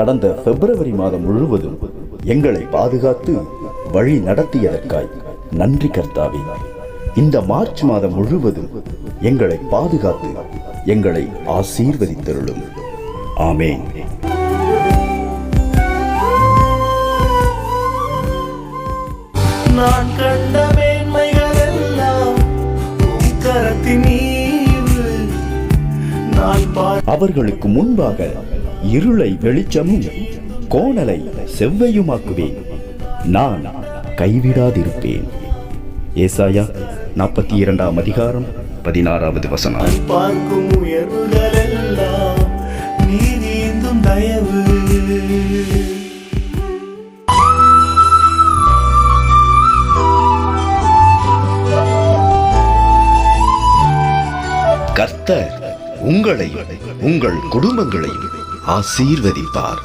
கடந்த பிப்ரவரி மாதம் முழுவதும் எங்களை பாதுகாத்து வழி நடத்தியதற்காய் நன்றி கர்த்தாவே. இந்த மார்ச் மாதம் முழுவதும் எங்களை பாதுகாத்து எங்களை ஆசீர்வதித்தருளும். ஆமேன். நான் கண்ட மேன்மைகள் எல்லாம் கரத்தின் ஈவு. அவர்களுக்கு முன்பாக இருளை வெளிச்சமும் கோணலை செவ்வையுமாக்குவேன். நான் கைவிடாதிருப்பேன். ஏசாயா 42 அதிகாரம் 16 வசனம். பார்க்கும் உயர்வுகள் எல்லாம் நீதியும் தயவு. கர்த்தர் உங்களையும் உங்கள் குடும்பங்களையும் ஆசீர்வதிப்பார்.